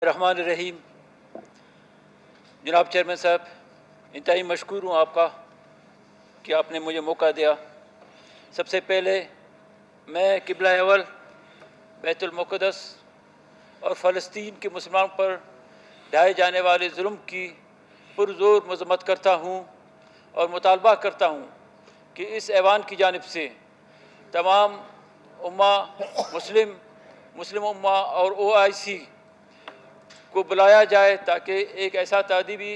रहमान रहीम। जनाब चेयरमैन साहब, इंतहाई मशकूर हूँ आपका कि आपने मुझे मौका दिया। सबसे पहले मैं क़िबला अव्वल बैतुल मुक़द्दस और फ़लस्तीन के मुसलमानों पर ढाए जाने वाले जुल्म की पुरज़ोर मज़म्मत करता हूँ और मुतालबा करता हूँ कि इस ऐवान की जानिब से तमाम उम्मा मुस्लिम उम्मा और OIC को बुलाया जाए ताकि एक ऐसा तादीबी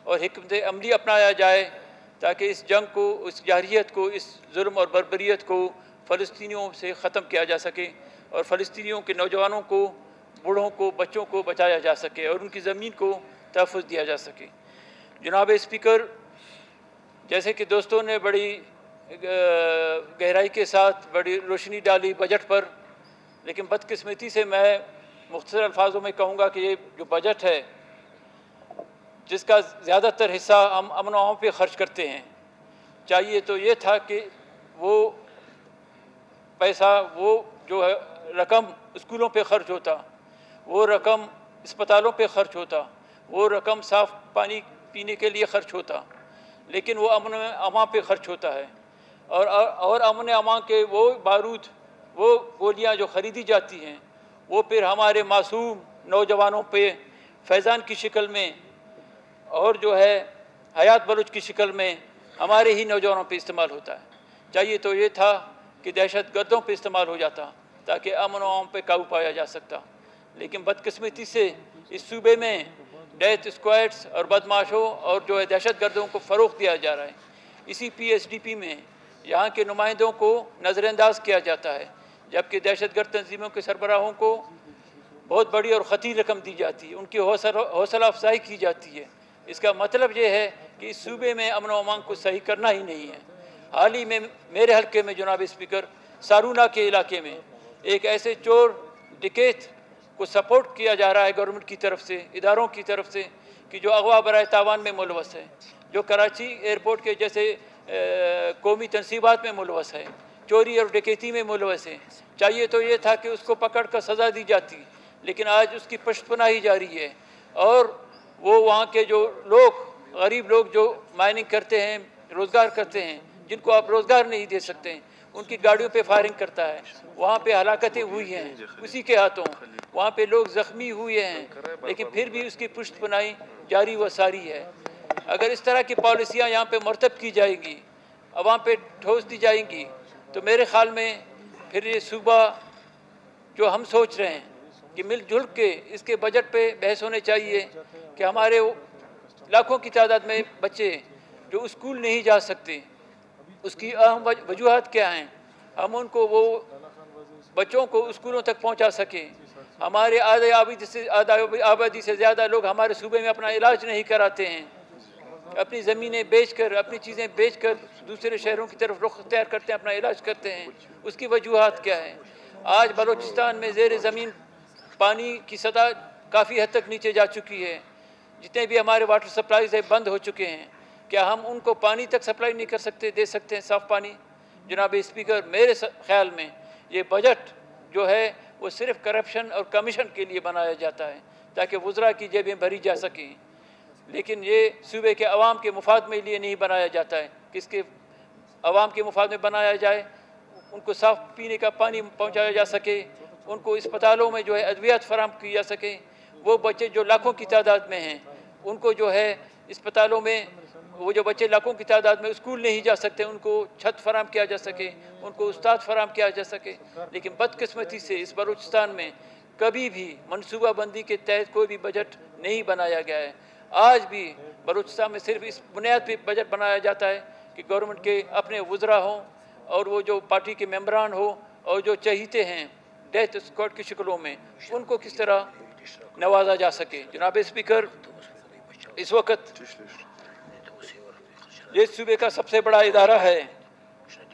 और हिकमत अमली अपनाया जाए ताकि इस जंग को, इस जाहिलियत को, इस जुल्म और बर्बरियत को फ़लस्तीनियों से ख़त्म किया जा सके और फ़लस्तीनियों के नौजवानों को, बूढ़ों को, बच्चों को बचाया जा सके और उनकी ज़मीन को तहफ़्फ़ुज़ दिया जा सके। जनाब स्पीकर, जैसे कि दोस्तों ने बड़ी गहराई के साथ बड़ी रोशनी डाली बजट पर, लेकिन बदकिस्मती से मैं मुख्तसर अल्फाजों में कहूँगा कि ये जो बजट है जिसका ज़्यादातर हिस्सा हम अमन अमान पे ख़र्च करते हैं, चाहिए तो ये था कि वो पैसा, वो जो है रकम स्कूलों पे ख़र्च होता, वो रकम अस्पतालों पे ख़र्च होता, वो रकम साफ़ पानी पीने के लिए ख़र्च होता, लेकिन वो अमन अमान पे ख़र्च होता है। और अमन अमान के वो बारूद, वो गोलियाँ जो ख़रीदी जाती हैं, वो फिर हमारे मासूम नौजवानों पे फैज़ान की शक्ल में और जो है हयात बलूच की शक्ल में हमारे ही नौजवानों पे इस्तेमाल होता है। चाहिए तो ये था कि दहशत गर्दों पे इस्तेमाल हो जाता ताकि अमन व अमान पे काबू पाया जा सकता, लेकिन बदकिस्मती से इस सूबे में डेथ स्क्वाड्स और बदमाशों और जो है दहशत गर्दों को फ़रोग़ दिया जा रहा है। इसी PSDP में यहाँ के नुमाइंदों को नज़रअंदाज किया जाता है, जबकि दहशतगर्द तंजीमों के सरबराहों को बहुत बड़ी और ख़तीर रकम दी जाती है, उनकी हौसला अफजाई की जाती है। इसका मतलब ये है कि इस सूबे में अमन व अमान को सही करना ही नहीं है। हाल ही में मेरे हल्के में जनाब स्पीकर, सारूना के इलाके में एक ऐसे चोर डिकैत को सपोर्ट किया जा रहा है गवर्नमेंट की तरफ से, इदारों की तरफ से, कि जो अगवा बराए तावान में मुलवस है, जो कराची एयरपोर्ट के जैसे कौमी तनसीबात में मुलवस है, चोरी और डकैती में मुलवस है। चाहिए तो ये था कि उसको पकड़ कर सज़ा दी जाती, लेकिन आज उसकी पश्तपनाही जारी है और वो वहाँ के जो लोग, गरीब लोग जो माइनिंग करते हैं, रोज़गार करते हैं, जिनको आप रोज़गार नहीं दे सकते, उनकी गाड़ियों पे फायरिंग करता है। वहाँ पे हलाकतें हुई हैं उसी के हाथों, वहाँ पे लोग ज़ख्मी हुए हैं, लेकिन फिर भी उसकी पश्तपनाही जारी व सारी है। अगर इस तरह की पॉलिसियाँ यहाँ पे मरतब की जाएंगी, अवाम पे ठोस दी जाएंगी, तो मेरे ख़्याल में फिर ये सूबा जो हम सोच रहे हैं कि मिलजुल के इसके बजट पे बहस होने चाहिए कि हमारे लाखों की तादाद में बच्चे जो स्कूल नहीं जा सकते, उसकी अहम वजूहात क्या हैं, हम उनको वो बच्चों को स्कूलों तक पहुंचा सकें। हमारे आबादी से ज़्यादा लोग हमारे सूबे में अपना इलाज नहीं कराते हैं, अपनी ज़मीनें बेचकर, अपनी चीज़ें बेचकर दूसरे शहरों की तरफ रुख अख्तियार करते हैं, अपना इलाज करते हैं। उसकी वजूहात क्या हैं? आज बलूचिस्तान में ज़ेर ज़मीन पानी की सतह काफ़ी हद तक नीचे जा चुकी है। जितने भी हमारे वाटर सप्लाईज है बंद हो चुके हैं। क्या हम उनको पानी तक सप्लाई नहीं कर सकते, दे सकते हैं साफ़ पानी? जनाब स्पीकर, मेरे ख्याल में ये बजट जो है वो सिर्फ़ करप्शन और कमीशन के लिए बनाया जाता है ताकि वज़रा की जेबें भरी जा सकें, लेकिन ये सूबे के अवाम के मुफाद में लिए नहीं बनाया जाता है। किसके अवाम के मुफाद में बनाया जाए? उनको साफ़ पीने का पानी पहुँचाया जा सके, उनको अस्पतालों में जो है अद्वियात फराहम की जा सके। वो बच्चे जो लाखों की तादाद में हैं, उनको जो है अस्पतालों में, वो जो बच्चे लाखों की तादाद में स्कूल नहीं जा सकते, उनको छत फराहम किया जा सके, उनको उस्ताद फराहम किया जा सके। लेकिन बदकिस्मती से इस बलूचिस्तान में कभी भी मनसूबा बंदी के तहत कोई भी बजट नहीं बनाया गया है। आज भी बलूचिस्तान में सिर्फ इस बुनियाद पर बजट बनाया जाता है कि गवर्नमेंट के अपने वज़रा हों और वो जो पार्टी के मेम्बरान हो और जो चहीते हैं डेथ स्क्वाड की शक्लों में, उनको किस तरह नवाजा जा सके। जनाब स्पीकर, इस वक्त ये सूबे का सबसे बड़ा इदारा है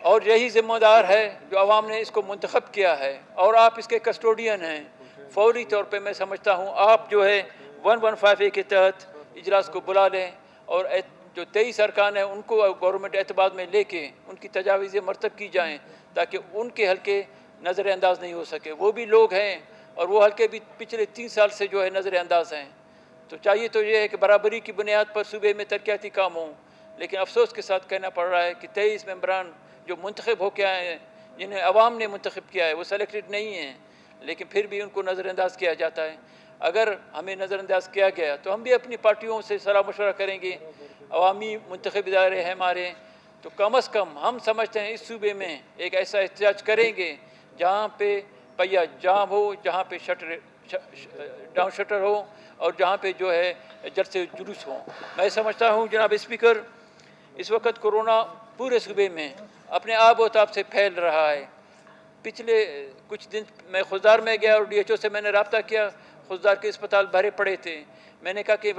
और यही ज़िम्मेदार है जो आवाम ने इसको मुंतखब किया है और आप इसके कस्टोडियन हैं। फौरी तौर पे मैं समझता हूँ आप जो है 115A के तहत इजलास को बुला लें और जो 23 अरकान हैं उनको गवर्नमेंट एतबार में लेके उनकी तजावीज़ें मरतब की जाएँ ताकि उनके हल्के नज़रअंदाज नहीं हो सके। वो भी लोग हैं اور وہ حلقے بھی پچھلے 3 سال سے جو ہے نظر انداز ہیں. تو چاہیے تو یہ ہے کہ برابری کی بنیاد پر صوبے میں ترقیاتی کام ہوں، لیکن افسوس کے ساتھ کہنا پڑ رہا ہے کہ 23 ممبران جو منتخب ہو کے آئے ہیں، جنہیں عوام نے منتخب کیا ہے، وہ سلیکٹڈ نہیں ہیں، لیکن پھر بھی ان کو نظر انداز کیا جاتا ہے. اگر ہمیں نظر انداز کیا گیا تو ہم بھی اپنی پارٹیوں سے صلاح مشورہ کریں گے. عوامی منتخب ادارے ہیں ہمارے، تو کم از کم ہم سمجھتے ہیں اس صوبے میں ایک ایسا احتجاج کریں گے جہاں پہ پہیہ جام ہو، جہاں پہ ڈاؤن شٹر ہو، اور جہاں پہ جو ہے جلسے جلوس ہوں. میں سمجھتا ہوں جناب اسپیکر، اس وقت کورونا پورے صوبے میں اپنے آب و تاب سے پھیل رہا ہے. پچھلے کچھ دن میں خضدار میں گیا اور DHO سے میں نے رابطہ کیا. خضدار کے اسپتال بھرے پڑے تھے. میں نے کہا کہ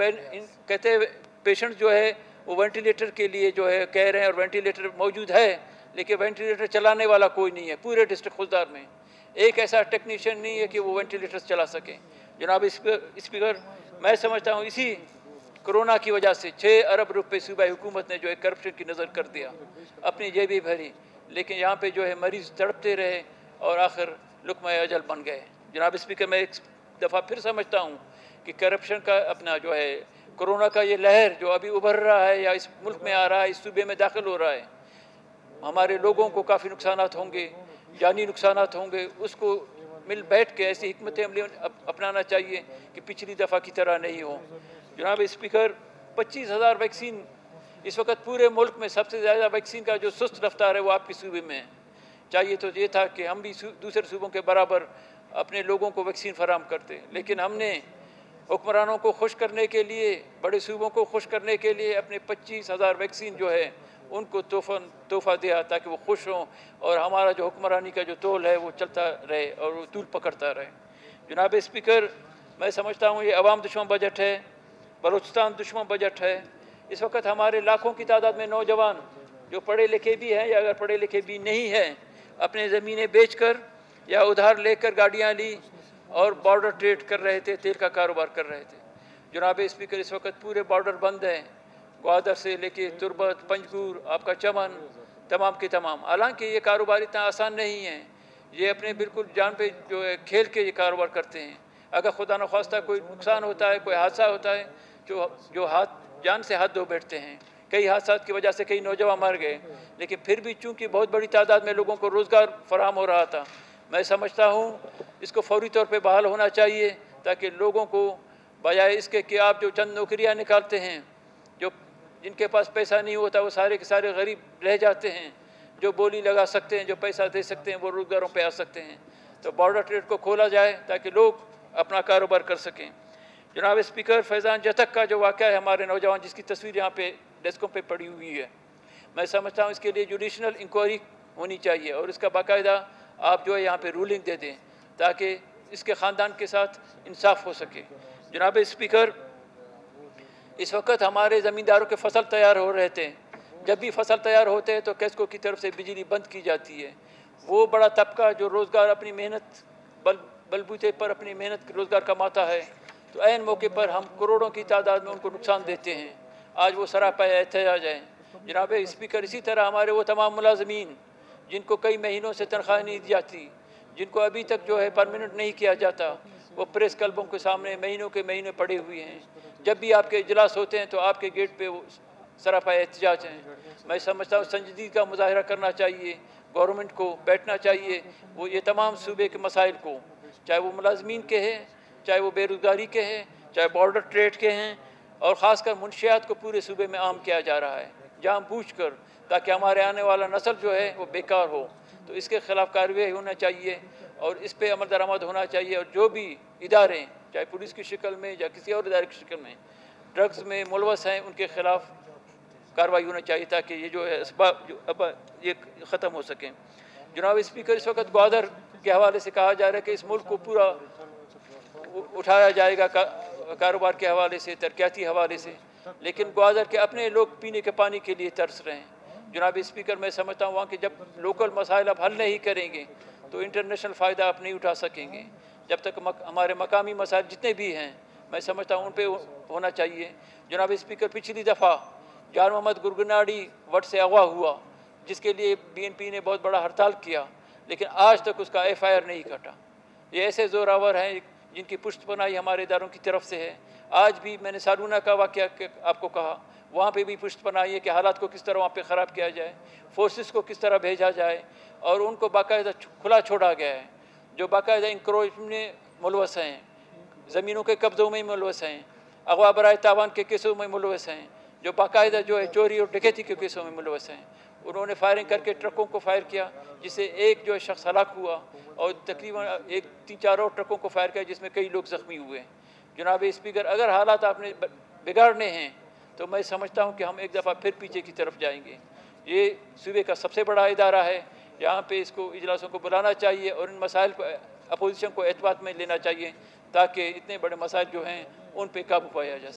کہتے پیشنٹ جو ہے وہ وینٹیلیٹر کے لیے جو ہے کہہ رہے ہیں، اور وینٹیلیٹر موجود ہے لیکن وینٹیلیٹر چلانے والا کوئی نہیں ہے پورے ڈسٹرکٹ خضدار میں. ایک ایسا ٹیکنیشین نہیں ہے کہ وہ وینٹیلیٹر چلا سکے. جناب اسپیکر، میں سمجھتا ہوں اسی کرونا کی وجہ سے 6 ارب روپے صوبائی حکومت نے جو ہے کرپشن کی نظر کر دیا، اپنی جیبیں بھری، لیکن یہاں پہ جو ہے مریض تڑپتے رہے اور آخر لقمہ اجل بن گئے. جناب اسپیکر، میں ایک دفعہ پھر سمجھتا ہوں کہ کرپشن کا اپنا جو ہے کرونا کا یہ لہر جو ابھی ابھر رہا ہے یا اس ملک میں آ رہا ہے، اس صوبے میں داخل ہو رہا ہے، ہمارے لوگوں کو کافی نقصانات ہوں گے، جانی نقصانات ہوں گے. اس کو مل بیٹھ کے ایسی حکمت عملی اپنانا چاہیے کہ پچھلی دفعہ کی طرح نہیں ہو. جناب اسپیکر، 25,000 ویکسین اس وقت پورے ملک میں سب سے زیادہ ویکسین کا جو سست رفتار ہے وہ آپ کے صوبے میں ہے. چاہیے تو یہ تھا کہ ہم بھی دوسرے صوبوں کے برابر اپنے لوگوں کو ویکسین فراہم کرتے، لیکن ہم نے حکمرانوں کو خوش کرنے کے لیے، بڑے صوبوں کو خوش کرنے کے لیے اپنے 25,000 ویکسین جو ہے ان کو تحفہ دیا تاکہ وہ خوش ہوں اور ہمارا جو حکمرانی کا جو طول ہے وہ چلتا رہے اور وہ طول پکڑتا رہے. جناب اسپیکر، میں سمجھتا ہوں یہ عوام دشمن بجٹ ہے، بلوچستان دشمن بجٹ ہے. اس وقت ہمارے لاکھوں کی تعداد میں نوجوان جو پڑھے لکھے بھی ہیں یا اگر پڑھے لکھے بھی نہیں ہیں، اپنے زمینیں بیچ کر یا ادھار لے کر گاڑیاں لی اور بارڈر ٹریڈ کر رہے تھے، تیل کا کاروبار کر رہے تھے. جناب اسپیکر، اس وقت پورے بارڈر بند ہیں، گوادر سے لے کے تربت، پنجگور، آپ کا چمن، تمام کے تمام. حالانکہ یہ کاروبار اتنا آسان نہیں ہے، یہ اپنے بالکل جان پہ جو ہے کھیل کے یہ کاروبار کرتے ہیں. اگر خدا نخواستہ کوئی نقصان ہوتا ہے، کوئی حادثہ ہوتا ہے، جو جان سے ہاتھ دھو بیٹھتے ہیں. کئی حادثات کی وجہ سے کئی نوجوان مر گئے، لیکن پھر بھی چونکہ بہت بڑی تعداد میں لوگوں کو روزگار فراہم ہو رہا تھا، میں سمجھتا ہوں اس کو فوری طور پہ بحال ہونا چاہیے تاکہ لوگوں کو بجائے اس کے کہ آپ جو چند نوکریاں نکالتے ہیں، جن کے پاس پیسہ نہیں ہوتا وہ سارے کے سارے غریب رہ جاتے ہیں. جو بولی لگا سکتے ہیں، جو پیسہ دے سکتے ہیں، وہ روزگاروں پہ آ سکتے ہیں. تو بارڈر ٹریڈ کو کھولا جائے تاکہ لوگ اپنا کاروبار کر سکیں. جناب اسپیکر، فیضان جتک کا جو واقعہ ہے ہمارے نوجوان جس کی تصویر یہاں پہ ڈیسکوں پہ پڑی ہوئی ہے، میں سمجھتا ہوں اس کے لیے جوڈیشنل انکوائری ہونی چاہیے اور اس کا باقاعدہ آپ جو ہے یہاں پہ رولنگ دے دیں تاکہ اس کے خاندان کے ساتھ انصاف ہو سکے. جناب اسپیکر، اس وقت ہمارے زمینداروں کے فصل تیار ہو رہے تھے. جب بھی فصل تیار ہوتے ہیں تو کیسکو کی طرف سے بجلی بند کی جاتی ہے. وہ بڑا طبقہ جو روزگار اپنی محنت بلبوتے پر اپنی محنت روزگار کماتا ہے، تو عین موقع پر ہم کروڑوں کی تعداد میں ان کو نقصان دیتے ہیں. آج وہ سراپا احتجاج ہیں. جناب اسپیکر، اسی طرح ہمارے وہ تمام ملازمین جن کو کئی مہینوں سے تنخواہ نہیں دی جاتی، جن کو ابھی تک جو ہے پرماننٹ نہیں کیا جاتا، وہ پریس کلبوں کے سامنے مہینوں کے مہینے پڑے ہوئے ہیں. جب بھی آپ کے اجلاس ہوتے ہیں تو آپ کے گیٹ پہ وہ سراپا احتجاج ہیں. میں سمجھتا ہوں سنجیدگی کا مظاہرہ کرنا چاہیے، گورنمنٹ کو بیٹھنا چاہیے. وہ یہ تمام صوبے کے مسائل کو، چاہے وہ ملازمین کے ہیں، چاہے وہ بے روزگاری کے ہیں، چاہے بارڈر ٹریڈ کے ہیں، اور خاص کر منشیات کو پورے صوبے میں عام کیا جا رہا ہے جان بوجھ کر، تاکہ ہمارے آنے والا نسل جو ہے وہ بیکار ہو. تو اس کے خلاف کارروائی ہونا چاہیے اور اس پہ عمل درآمد ہونا چاہیے. اور جو بھی ادارے چاہے پولیس کی شکل میں یا کسی اور ادارے کی شکل میں ڈرگز میں ملوث ہیں، ان کے خلاف کارروائی ہونا چاہیے تاکہ یہ جو ہے اسباب جو اب یہ ختم ہو سکیں. جناب اسپیکر، اس وقت گوادر کے حوالے سے کہا جا رہا ہے کہ اس ملک کو پورا اٹھایا جائے گا کاروبار کے حوالے سے، ترقیاتی حوالے سے، لیکن گوادر کے اپنے لوگ پینے کے پانی کے لیے ترس رہے ہیں. جناب اسپیکر، میں سمجھتا ہوں وہاں کہ جب لوکل مسائل آپ حل نہیں کریں گے تو انٹرنیشنل فائدہ آپ نہیں اٹھا سکیں گے. جب تک ہمارے مقامی مسائل جتنے بھی ہیں میں سمجھتا ہوں ان پہ ہونا چاہیے. جناب اسپیکر، پچھلی دفعہ جان محمد گرگناڑی وٹ سے اغوا ہوا، جس کے لیے BNP نے بہت بڑا ہڑتال کیا، لیکن آج تک اس کا FIR نہیں کٹا. ये ऐसे ज़ोरावर हैं जिनकी पुष्ट पनाही हमारे इदारों की तरफ से है। आज भी मैंने सालूना का वाक़या आपको कहा, वहाँ पे भी पुष्ट पनाही है कि हालात को किस तरह वहाँ पे ख़राब किया जाए, फोर्सेस को किस तरह भेजा जाए, और उनको बाकायदा खुला छोड़ा गया है। जो बाकायदा इंक्रोच में मुलवस हैं, ज़मीनों के कब्ज़ों में मुलवस हैं, अगवा बराए तावान के केसों में मुलवस हैं, जो बाकायदा जो है चोरी और डकैती के केसों में मुलवस हैं। उन्होंने फायरिंग करके ट्रकों को फायर किया, जिससे एक जो है शख्स हलाक हुआ, और तकरीबन 3-4 और ट्रकों को फायर किया, जिसमें कई लोग ज़ख्मी हुए। जनाब स्पीकर, अगर हालात आपने बिगाड़ने हैं तो मैं समझता हूं कि हम एक दफ़ा फिर पीछे की तरफ जाएंगे। ये सूबे का सबसे बड़ा इदारा है, यहाँ पे इसको इजलासों को बुलाना चाहिए और इन मसाइल को अपोजिशन को एतबार में लेना चाहिए, ताकि इतने बड़े मसाइल जो हैं उन पे काबू पाया जा सके।